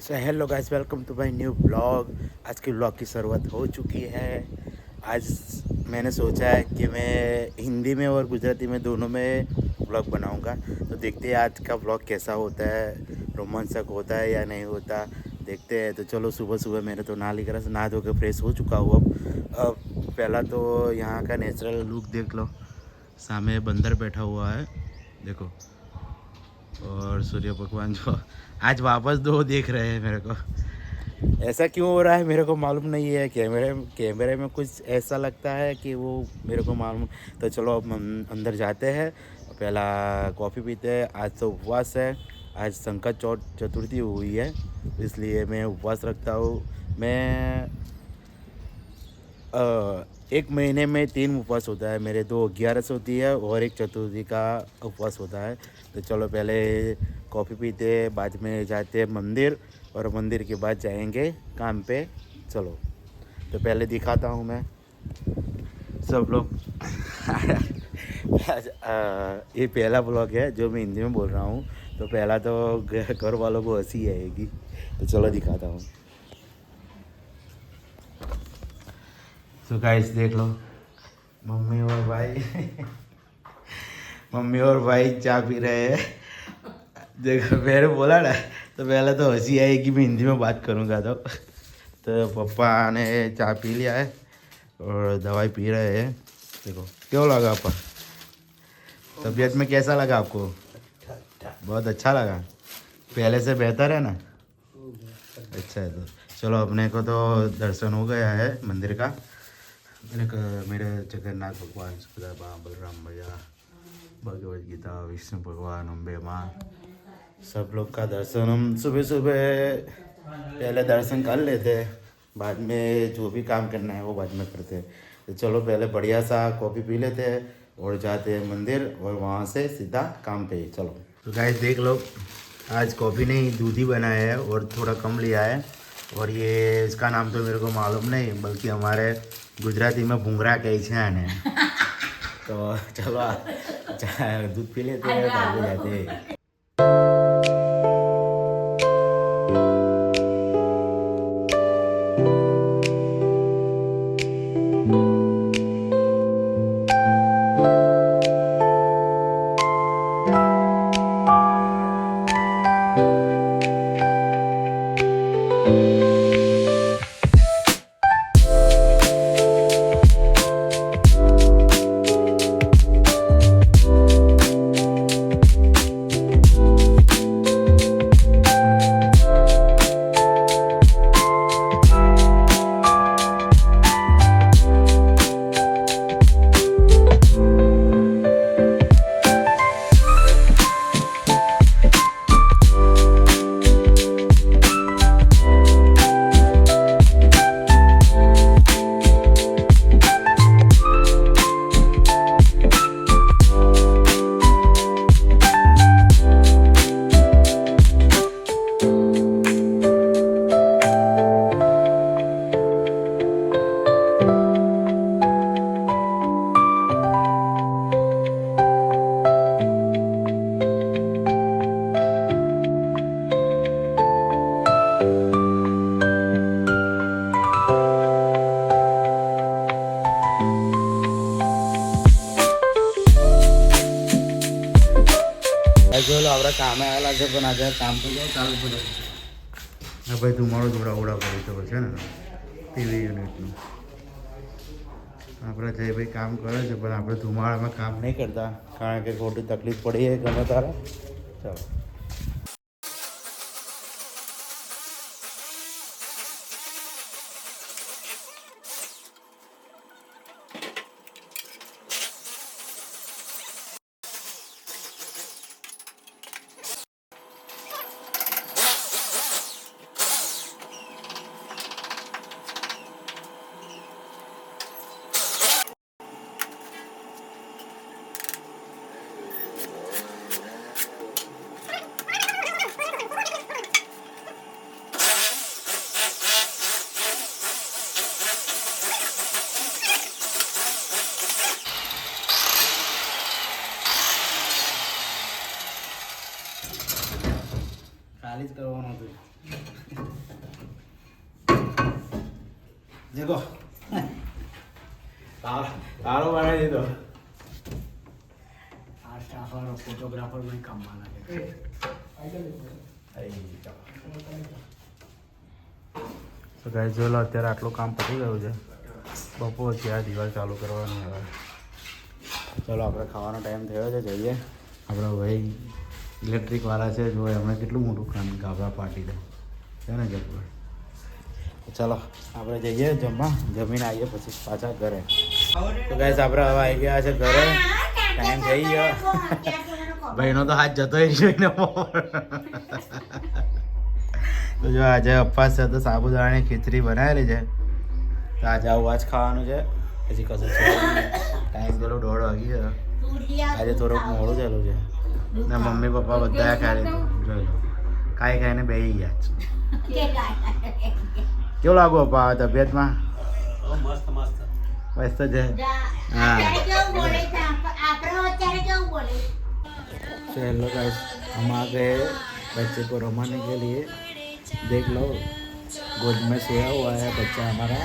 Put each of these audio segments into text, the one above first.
So hello guys, welcome to my new blog. आज की blog की शुरुआत हो चुकी है। आज मैंने सोचा है कि मैं हिंदी में और गुजराती में दोनों में ब्लॉग बनाऊंगा। तो देखते हैं आज का ब्लॉग कैसा होता है, रोमांचक होता है या नहीं होता, देखते हैं। तो चलो, सुबह सुबह मैंने तो नहा धो के फ्रेश हो चुका हूँ। अब पहला तो यहाँ का नेचुरल लुक देख लो। सामने बंदर बैठा हुआ है, देखो। और सूर्य भगवान जो आज वापस दो देख रहे हैं मेरे को। ऐसा क्यों हो रहा है मेरे को मालूम नहीं है। कैमरे में कुछ ऐसा लगता है कि वो मेरे को मालूम। तो चलो अब हम अंदर जाते हैं, पहला कॉफ़ी पीते हैं। आज तो उपवास है, आज संकट चतुर्थी हुई है, इसलिए मैं उपवास रखता हूँ। मैं एक महीने में 3 उपवास होता है मेरे। 2 11 होती है और एक चतुर्थी का उपवास होता है। तो चलो पहले कॉफ़ी पीते, बाद में जाते हैं मंदिर, और मंदिर के बाद जाएंगे काम पे। चलो, तो पहले दिखाता हूँ मैं सब लोग। ये पहला ब्लॉग है जो मैं हिंदी में बोल रहा हूँ, तो पहला तो घर वालों को हंसी आएगी। तो चलो दिखाता हूँ। तो गाइस देख लो, मम्मी और भाई मम्मी और भाई चाय पी रहे हैं। देखो, मैंने बोला ना, तो पहले तो हंसी आएगी मैं हिंदी में बात करूँगा तो पापा ने चाय पी लिया है और दवाई पी रहे हैं। देखो, क्यों लगा आपका तबीयत में, कैसा लगा आपको? बहुत अच्छा लगा, पहले से बेहतर है ना? अच्छा है। तो चलो, अपने को तो दर्शन हो गया है मंदिर का। मेरे जगन्नाथ भगवान, सुभद्रा, बलराम भैया, भगवद गीता, विष्णु भगवान, अम्बे माँ, सब लोग का दर्शन हम सुबह सुबह पहले दर्शन कर लेते हैं, बाद में जो भी काम करना है वो बाद में करते हैं। तो चलो पहले बढ़िया सा कॉफ़ी पी लेते हैं और जाते हैं मंदिर, और वहाँ से सीधा काम पे। चलो, तो गाइस देख लो, आज कॉफ़ी नहीं दूध ही बनाया है और थोड़ा कम लिया है। और ये इसका नाम तो मेरे को मालूम नहीं, बल्कि हमारे गुजराती में भूंगरा कही है। तो चलो दूध पी लेते हैं, बाद में जाते हैं। આપણા કામે આવેલા છે, પણ આજે કામ તો ચાલુ પડે. હા ભાઈ, ધુમાડો જોડા પડી તો છે ને ટીવી યુનિટનું. આપણે જયભાઈ કામ કરે છે, પણ આપણે ધુમાડામાં કામ નહીં કરતા, કારણ કે ખોટી તકલીફ પડી છે ગમે તારે. ચાલો. દેખો તારો બનાવી દીધો. આ સ્ટાફર ફોટોગ્રાફર में કામમાં લાગે. તો ગાઈસ જોઈ લો અત્યારે આટલું કામ પતી ગયું છે. બપોર છે આ દિવાલ ચાલુ કરવાની હવે. ચલો આપણે ખાવાનો ટાઈમ થયો છે, જઈએ. આપણા ભાઈ ઇલેક્ટ્રિક વાળા છે, જો એમણે કેટલું મોટું કામ ગાભરા પાટી દે છે ને જબર. ચાલો આપણે જઈએ જમવા, જમીને આવીએ પછી પાછા ઘરે. તો ગાઈસ આપણે હવે આવી ગયા છે ઘરે, ટાઈમ થઈ ગયો. ભાઈનો તો હાથ જતો જોઈને તો જો આજે ઉપવાસ છે તો સાબુદાણાની ખીચડી બનાવેલી છે. તો આજે આવું આજ ખાવાનું છે, પછી કશું છે. ટાઈમ પેલો 1:30 વાગી ગયો. આજે થોડુંક મોડું થયેલું છે ને મમ્મી પપ્પા બધા ખાઈ લીધું. જોઈ લો ખાઈ ખાઈને બેસી ગયા છે. કેવું લાગુ પપ્પા તબિયતમાં? મસ્ત મસ્ત મસ્ત છે. हाँ चलो गाइस हम आ गए बच्चे को रमाने के लिए. देख लो गोद में सोया हुआ है बच्चा हमारा.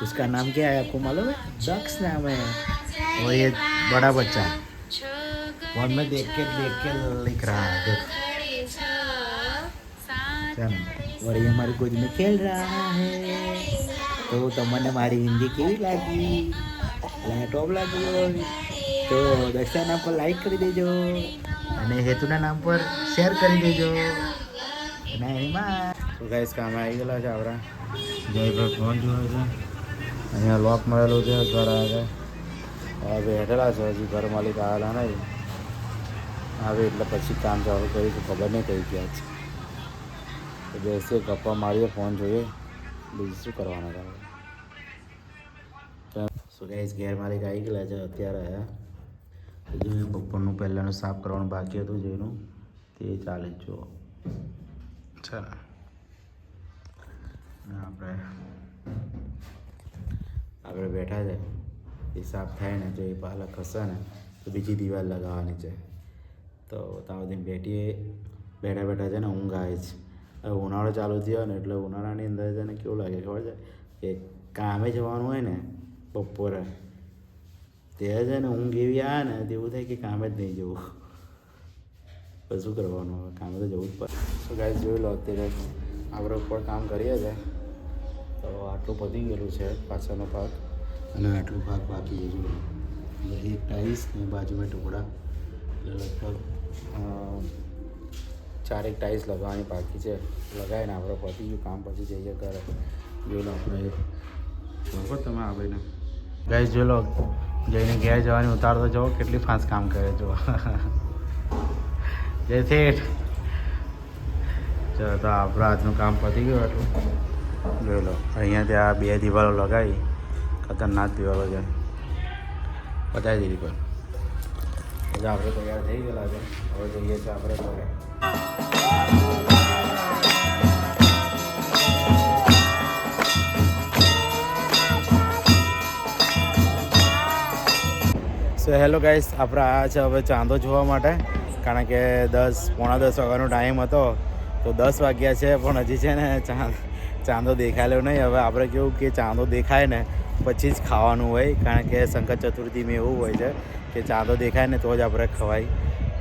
उसका नाम क्या है आपको मालूम है? दक्ष नाम है. और ये बड़ा बच्चा फोन में देख के लिख रहा है. चल और ये हमारी गोद में खेल रहा है. तो તમને મારી હિન્દી કેવી લાગી? લેટોપ લાગી હોય તો દક્ષા નામ પર લાઈક કરી દેજો અને હેતુના નામ પર શેર કરી દેજો. અને એમાં તો ગાઈસ કામ આવી ગયેલા છે આપણા. જયભાઈ ફોન જોયો છે, અહીંયા લોક મળેલું છે ઘર આગળ. હવે બેઠેલા છે, હજી ઘર માલિક આવેલા નહીં. આવે એટલે પછી કામ ચાલુ કરીશું, ખબર નહીં કઈ ગયા છે. તો બેસીએ ગપ્પા મારીએ, ફોન જોઈએ, બીજું શું કરવાના છે. સો ગાઈસ ઘેર માલિક આવી ગયેલા છે અત્યારે. હજુ બપોરનું પહેલાંનું સાફ કરવાનું બાકી હતું જેનું, તે ચાલે જ જુઓ છે ને. આપણે બેઠા છે, એ સાફ થાય ને જો એ પાલક હશે ને તો બીજી દિવાલ લગાવવાની છે. તો ત્યાં સુધી બેઠા બેઠા છે ને ઊંઘ આવે છે. હવે ઉનાળો ચાલુ થયો ને એટલે ઉનાળાની અંદર છે ને કેવું લાગે ખબર છે કે કામે જવાનું હોય ને બપોરે તે છે ને ઊંઘ એવી આવે ને તેવું થાય કે કામે જ નહીં જવું. પછી શું કરવાનું, હવે કામે તો જવું જ પડે. તો ગાઈસ જોઈ લો અત્યારે આપણે ઉપર કામ કરીએ છીએ. તો આટલું પતી ગયેલું છે પાછળનો ભાગ, અને આટલું ભાગ બાકી છે. જોઈ લો એક ટાઈલ્સ ને બાજુમાં ટુકડા, એટલે લગભગ 4 ટાઈલ્સ લગાવવાની બાકી છે. લગાવીને આપણે પતી ગયું કામ, પછી જઈએ ઘરે. જોઈ લો આપણે બરોબર તમે આ ભાઈને ગાઈસ જોઈ લો જઈને ઘેર જવાની ઉતારતો જાઓ, કેટલી ફાસ્ટ કામ કરે જો. જય શેઠ. ચલો તો આપણા આજનું કામ પતી ગયું એટલું. જોઈ લો અહીંયા ત્યાં 2 દિવાલો લગાવી, ખતરનાક દિવાલો છે, બતાવી દીધી. પણ એટલે આપણે તૈયાર થઈ ગયેલા છે. હવે જઈએ છીએ આપણે ઘરે. સો હેલો ગાઈસ, આપણે આવ્યા છે હવે ચાંદો જોવા માટે, કારણ કે 10:45 વાગ્યાનો ટાઈમ હતો. તો 10 વાગ્યા છે પણ હજી છે ને ચાંદો દેખાયેલો નહીં. હવે આપણે કેવું કે ચાંદો દેખાય ને પછી જ ખાવાનું હોય, કારણ કે સંકટ ચતુર્થીમાં એવું હોય છે કે ચાંદો દેખાય ને તો જ આપણે ખવાય.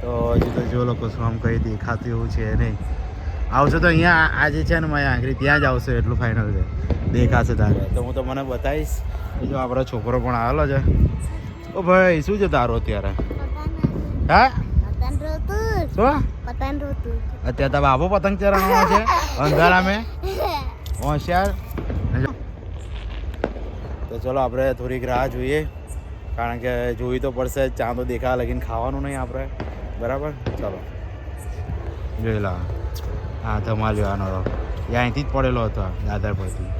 તો હજુ તો જો લોકો શું આમ કંઈ દેખાતું એવું છે નહીં. આવશે તો અહીંયા આજે છે ને મારી આંગળી ત્યાં જ આવશે એટલું ફાઇનલ છે, દેખાશે તારે. તો હું તમને બતાવીશ. જો આપણો છોકરો પણ આવેલો છે. ઓ ભાઈ શું છે તારો અત્યારે? હા શું અત્યારે તો બાબો પતંગ ચરાવવાનો છે અંધારા મેં હોશિયાર. તો ચલો આપણે થોડીક રાહ જોઈએ, કારણ કે જોઈ તો પડશે. ચાંદો દેખા લગીને ખાવાનું નહીં આપણે, બરાબર. ચલો જોઈ લો. હા ધમાલ્યો આનો અહીંથી જ પડેલો હતો દાદર પરથી.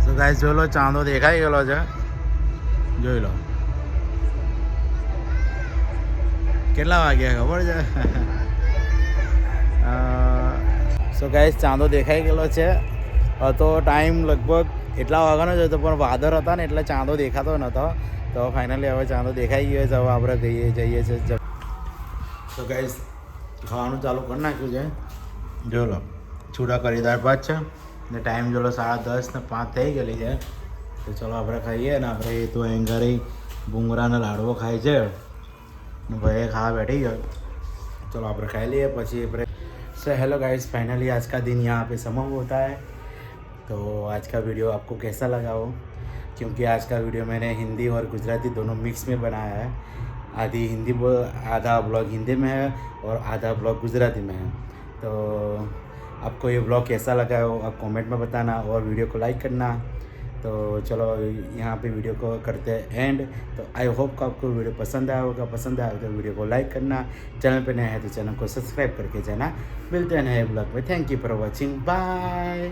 તો ગાઈસ જોઈ લો ચાંદો દેખાઈ ગયેલો છે, જોઈ લો. કેટલા વાગ્યા ખબર છે? સો ગાઈસ ચાંદો દેખાઈ ગયેલો છે. તો ટાઈમ લગભગ એટલા વાગ્યાનો જ હતો, પણ વાદળ હતા ને એટલે ચાંદો દેખાતો નહોતો. તો ફાઇનલી હવે ચાંદો દેખાઈ ગયો છે. હવે આપણે જઈએ છીએ. તો ગાઈસ ખાવાનું ચાલુ કરી નાખ્યું છે. જો લો છૂટા કરી દાળ ભાત છે, ને ટાઈમ જોડો 10:30 ને 5 થઈ ગયેલી છે. તો ચલો આપણે ખાઈએ ને આપણે તો અહીં ઘરે ભૂંગળાનો લાડવો ખાય છે ને ભાઈ ખાવા बैठी गया. चलो आप खाई लिए પછી આપણે सो हेलो गाइस फाइनली आज का दिन यहाँ पे समाप्त होता है. तो आज का वीडियो आपको कैसा लगा हो, क्योंकि आज का वीडियो मैंने हिंदी और गुजराती दोनों मिक्स में बनाया है. आधी हिंदी आधा ब्लॉग हिंदी में है और आधा ब्लॉग गुजराती में है. तो आपको ये ब्लॉग कैसा लगा हो आप कमेंट में बताना और वीडियो को लाइक करना. तो चलो यहाँ पे वीडियो को करते हैं एंड. तो आई होप कि आपको वीडियो पसंद आया होगा. पसंद आया तो वीडियो को लाइक करना. चैनल पे नया है तो चैनल को सब्सक्राइब करके जाना. मिलते हैं नए ब्लॉग में. Thank you for watching. Bye.